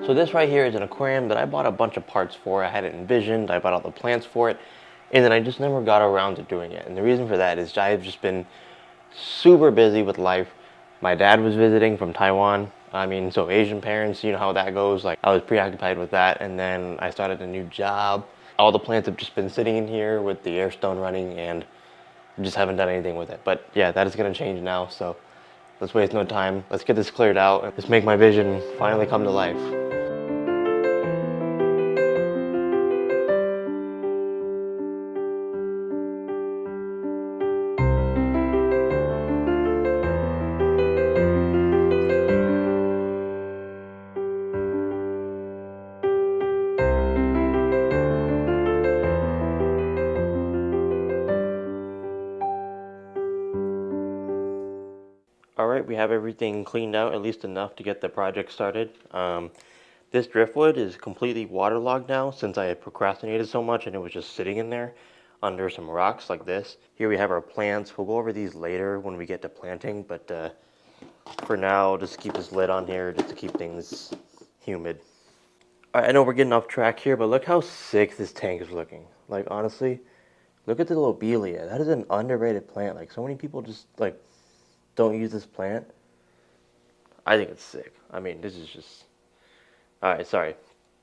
So this right here is an aquarium that I bought a bunch of parts for. I had it envisioned, I bought all the plants for it, and then I just never got around to doing it. And the reason for that is I've just been super busy with life. My dad was visiting from Taiwan. I mean, so Asian parents, you know how that goes. Like, I was preoccupied with that, and then I started a new job. All the plants have just been sitting in here with the air stone running, and just haven't done anything with it. But yeah, that is gonna change now, so let's waste no time. Let's get this cleared out. Let's make my vision finally come to life. All right, we have everything cleaned out, at least enough to get the project started. This driftwood is completely waterlogged now since I had procrastinated so much and it was just sitting in there under some rocks like this. Here we have our plants. We'll go over these later when we get to planting, but for now, just keep this lid on here just to keep things humid. All right, I know we're getting off track here, but look how sick this tank is looking. Like, honestly, look at the lobelia. That is an underrated plant. Like, so many people just, like, don't use this plant. I think it's sick. I mean, this is just... Alright, sorry.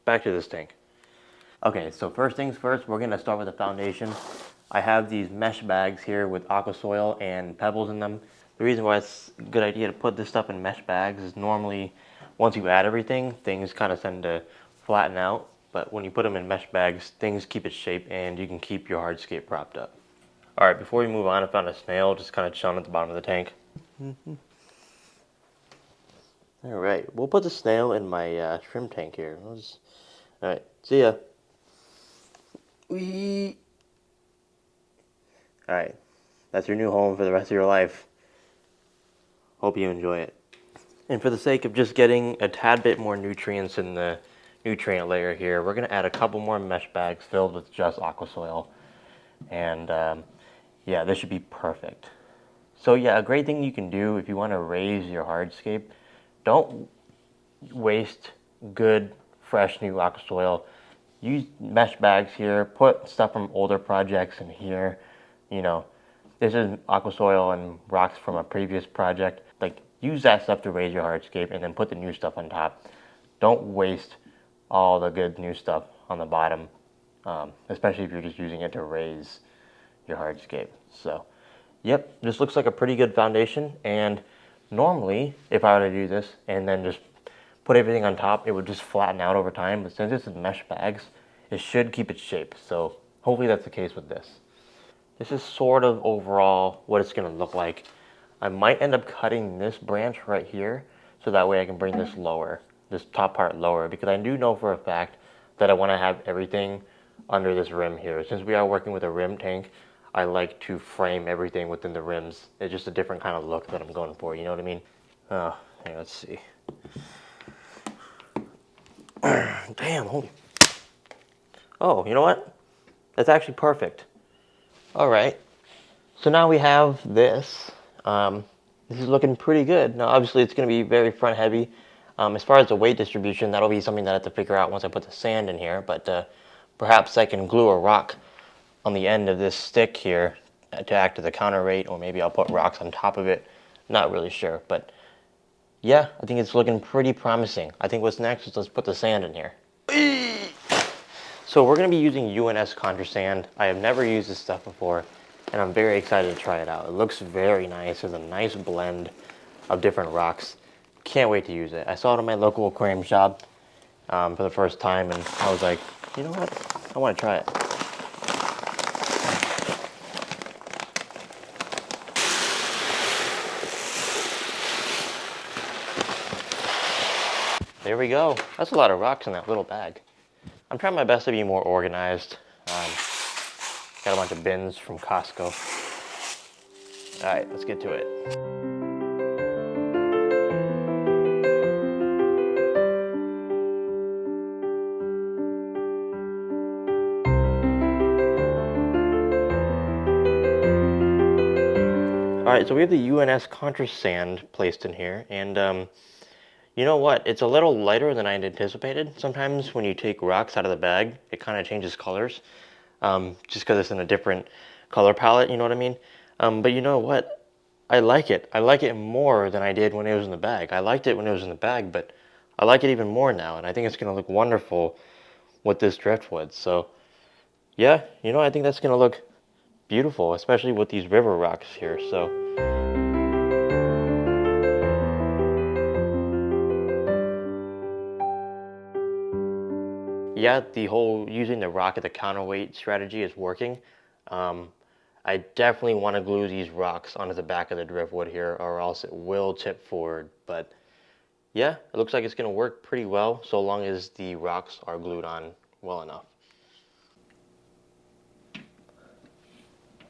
Back to this tank. Okay, so first things first, we're going to start with the foundation. I have these mesh bags here with aqua soil and pebbles in them. The reason why it's a good idea to put this stuff in mesh bags is normally, once you add everything, things kind of tend to flatten out. But when you put them in mesh bags, things keep its shape and you can keep your hardscape propped up. Alright, before we move on, I found a snail just kind of chilling at the bottom of the tank. Alright, we'll put the snail in my shrimp tank here. Alright, see ya. Wee. Alright, that's your new home for the rest of your life. Hope you enjoy it. And for the sake of just getting a tad bit more nutrients in the nutrient layer here, we're going to add a couple more mesh bags filled with just aqua soil. And yeah, this should be perfect. So yeah, a great thing you can do if you want to raise your hardscape, don't waste good, fresh, new aqua soil. Use mesh bags here. Put stuff from older projects in here. You know, this is aqua soil and rocks from a previous project. Like, use that stuff to raise your hardscape and then put the new stuff on top. Don't waste all the good new stuff on the bottom, especially if you're just using it to raise your hardscape. So, yep, this looks like a pretty good foundation. And normally, if I were to do this and then just put everything on top, it would just flatten out over time. But since it's in mesh bags, it should keep its shape. So hopefully that's the case with this. This is sort of overall what it's going to look like. I might end up cutting this branch right here so that way I can bring this lower, this top part lower, because I do know for a fact that I want to have everything under this rim here. Since we are working with a rim tank, I like to frame everything within the rims. It's just a different kind of look that I'm going for, you know what I mean? Here, let's see. Damn, holy. Oh, you know what? That's actually perfect. All right. So now we have this. This is looking pretty good. Now, obviously, it's going to be very front heavy. As far as the weight distribution, that'll be something that I have to figure out once I put the sand in here. But perhaps I can glue a rock on the end of this stick here to act as a counterweight, or maybe I'll put rocks on top of it. Not really sure, but yeah, I think it's looking pretty promising. I think what's next is let's put the sand in here. So we're going to be using UNS Contra Sand. I have never used this stuff before, and I'm very excited to try it out. It looks very nice. There's a nice blend of different rocks. Can't wait to use it. I saw it in my local aquarium shop for the first time, and I was like, you know what? I want to try it. There we go. That's a lot of rocks in that little bag. I'm trying my best to be more organized. Got a bunch of bins from Costco. All right, let's get to it. All right, so we have the UNS Contra Sand placed in here, and You know what? It's a little lighter than I had anticipated. Sometimes when you take rocks out of the bag, it kind of changes colors, just because it's in a different color palette, you know what I mean? But you know what? I like it. I like it more than I did when it was in the bag. I liked it when it was in the bag, but I like it even more now, and I think it's going to look wonderful with this driftwood. So, yeah, you know, I think that's going to look beautiful, especially with these river rocks here. So, yeah, the whole using the rock as a counterweight strategy is working. Um, I definitely want to glue these rocks onto the back of the driftwood here, or else it will tip forward. But yeah, it looks like it's going to work pretty well, so long as the rocks are glued on well enough.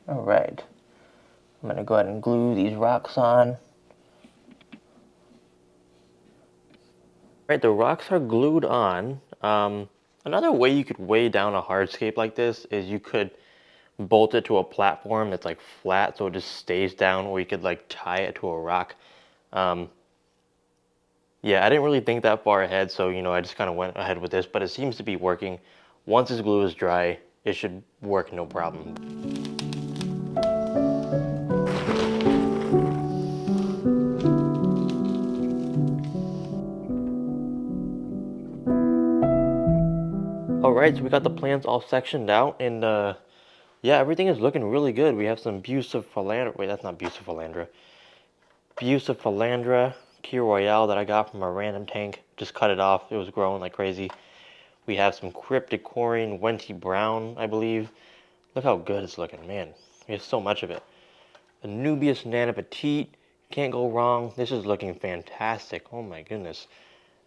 All right, I'm going to go ahead and glue these rocks on. All right, the rocks are glued on. Another way you could weigh down a hardscape like this is you could bolt it to a platform that's like flat so it just stays down, or you could like tie it to a rock. Um, yeah, I didn't really think that far ahead, so you know, I just kind of went ahead with this, but it seems to be working. Once this glue is dry, it should work no problem. All right, so we got the plants all sectioned out, and yeah, everything is looking really good. We have some Bucephalandra. Wait, that's not Bucephalandra. Bucephalandra Key Royale that I got from a random tank. Just cut it off. It was growing like crazy. We have some Cryptocorin Wenty Brown, I believe. Look how good it's looking, man. We have so much of it. Anubias Nana Petite. Can't go wrong. This is looking fantastic. Oh my goodness.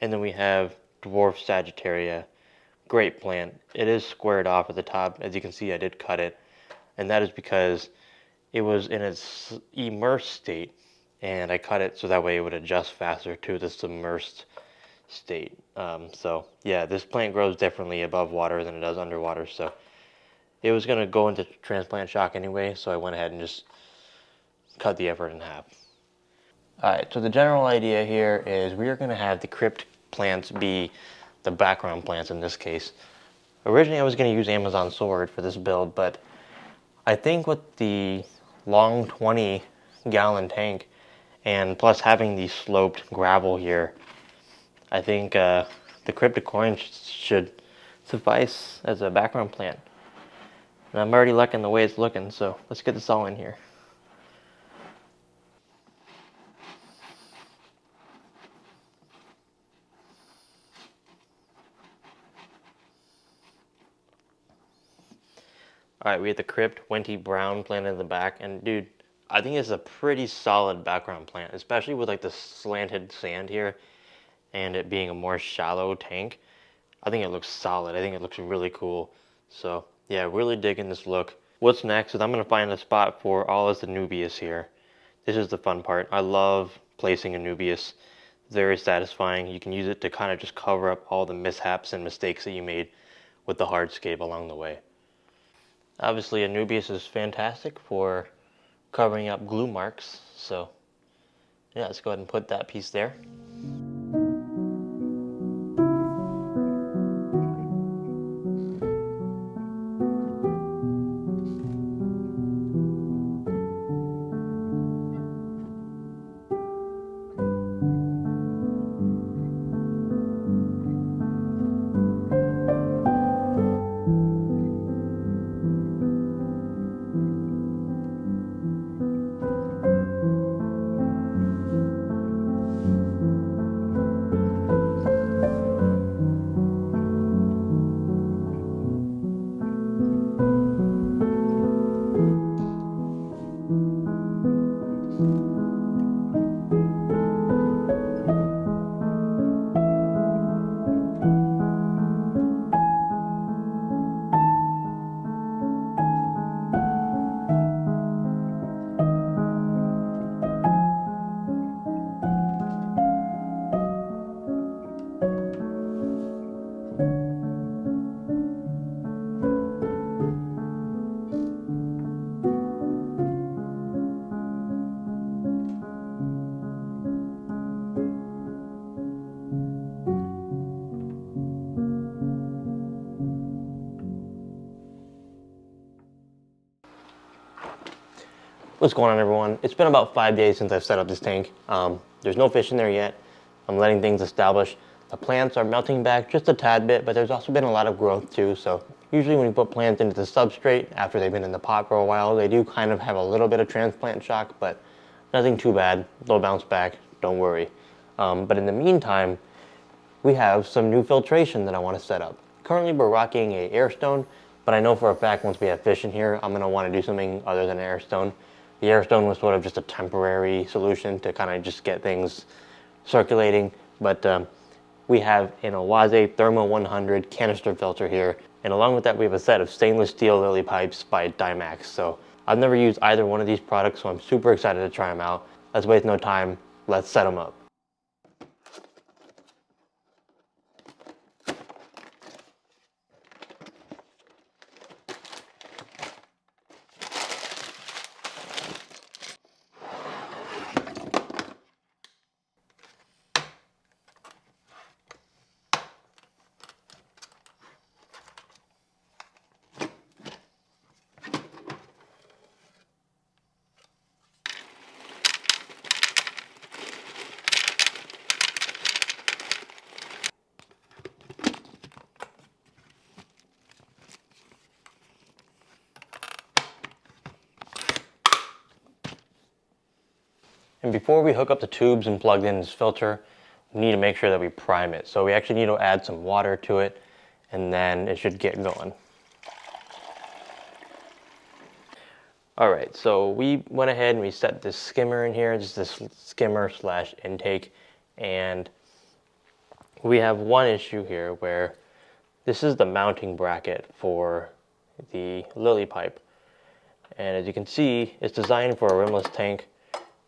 And then we have Dwarf Sagittaria. Great plant. It is squared off at the top. As you can see, I did cut it. And that is because it was in its immersed state. And I cut it so that way it would adjust faster to the submersed state. So yeah, this plant grows differently above water than it does underwater. So it was going to go into transplant shock anyway. So I went ahead and just cut the effort in half. Alright, so the general idea here is we are going to have the crypt plants be the background plants in this case. Originally I was going to use Amazon Sword for this build, but I think with the long 20-gallon tank and plus having the sloped gravel here, I think the Cryptocoin should suffice as a background plant. And I'm already liking the way it's looking, so let's get this all in here. Alright, we have the Crypt Wenty Brown plant in the back, and dude, I think it's a pretty solid background plant, especially with like the slanted sand here and it being a more shallow tank. I think it looks solid. I think it looks really cool. So yeah, really digging this look. What's next is I'm gonna find a spot for all of the Anubias here. This is the fun part. I love placing Anubias. Very satisfying. You can use it to kind of just cover up all the mishaps and mistakes that you made with the hardscape along the way. Obviously, Anubias is fantastic for covering up glue marks. So yeah, let's go ahead and put that piece there. What's going on, everyone? It's been about 5 days since I've set up this tank. There's no fish in there yet. I'm letting things establish. The plants are melting back just a tad bit, but there's also been a lot of growth too. So usually when you put plants into the substrate after they've been in the pot for a while, they do kind of have a little bit of transplant shock, but nothing too bad. They'll bounce back, don't worry. But in the meantime, we have some new filtration that I want to set up. Currently we're rocking a airstone, but I know for a fact once we have fish in here, I'm going to want to do something other than airstone. The airstone was sort of just a temporary solution to kind of just get things circulating, but we have an Whasian Thermo 100 canister filter here, and along with that we have a set of stainless steel lily pipes by Dymax. So I've never used either one of these products, so I'm super excited to try them out. Let's waste no time, let's set them up. And before we hook up the tubes and plug in this filter, we need to make sure that we prime it. So we actually need to add some water to it, and then it should get going. Alright, so we went ahead and we set this skimmer in here, just this skimmer slash intake, and we have one issue here where this is the mounting bracket for the lily pipe. And as you can see, it's designed for a rimless tank.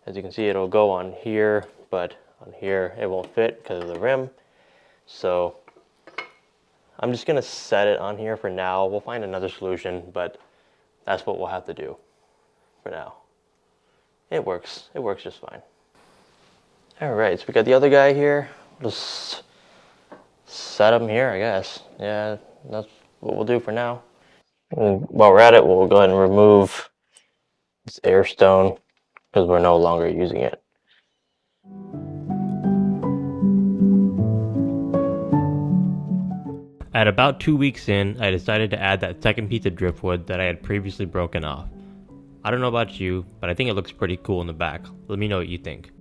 As you can see, it'll go on here, but on here it won't fit because of the rim. So I'm just gonna set it on here for now. We'll find another solution, but that's what we'll have to do for now. It works just fine. All right, so we got the other guy here. We'll just set him here, I guess. Yeah, that's what we'll do for now. And while we're at it, we'll go ahead and remove this air stone, because we're no longer using it. At about 2 weeks in, I decided to add that second piece of driftwood that I had previously broken off. I don't know about you, but I think it looks pretty cool in the back. Let me know what you think.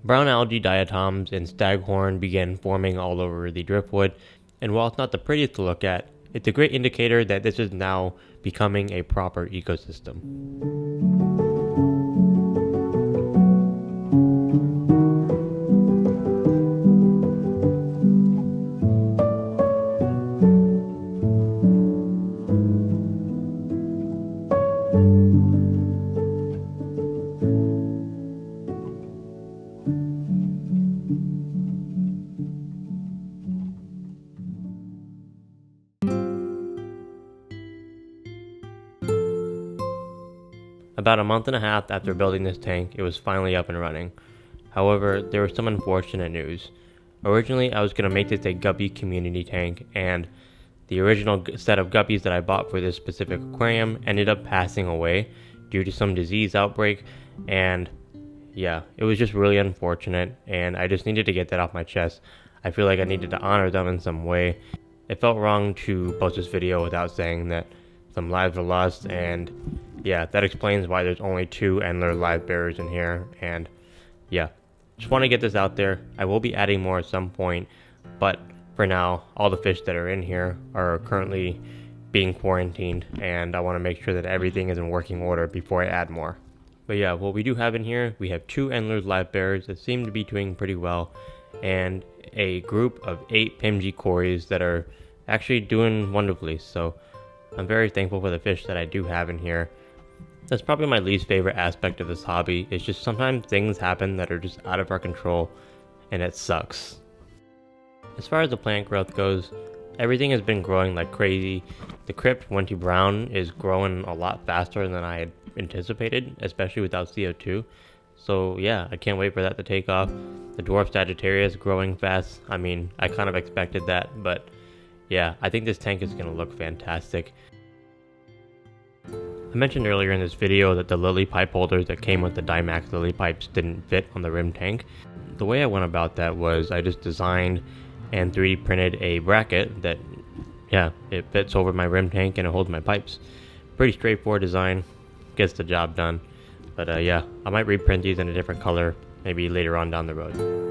Brown algae diatoms and staghorn began forming all over the driftwood, and while it's not the prettiest to look at, it's a great indicator that this is now becoming a proper ecosystem. About a month and a half after building this tank, it was finally up and running. However, there was some unfortunate news. Originally, I was going to make this a guppy community tank, and the original set of guppies that I bought for this specific aquarium ended up passing away due to some disease outbreak, and yeah, it was just really unfortunate, and I just needed to get that off my chest. I feel like I needed to honor them in some way. It felt wrong to post this video without saying that some lives were lost, and yeah, that explains why there's only 2 Endler live bearers in here. And yeah, just want to get this out there. I will be adding more at some point, but for now, all the fish that are in here are currently being quarantined, and I want to make sure that everything is in working order before I add more. But yeah, what we do have in here, we have 2 Endler live bearers that seem to be doing pretty well, and a group of 8 Pimgee cories that are actually doing wonderfully. So I'm very thankful for the fish that I do have in here. That's probably my least favorite aspect of this hobby. It's just sometimes things happen that are just out of our control, and it sucks. As far as the plant growth goes, everything has been growing like crazy. The crypt Wenty Brown is growing a lot faster than I had anticipated, especially without CO2. So yeah, I can't wait for that to take off. The dwarf Sagittarius growing fast. I mean, I kind of expected that, but yeah, I think this tank is going to look fantastic. I mentioned earlier in this video that the lily pipe holders that came with the Dymax lily pipes didn't fit on the rim tank. The way I went about that was I just designed and 3D printed a bracket that, yeah, it fits over my rim tank and it holds my pipes. Pretty straightforward design, gets the job done. But yeah, I might reprint these in a different color maybe later on down the road.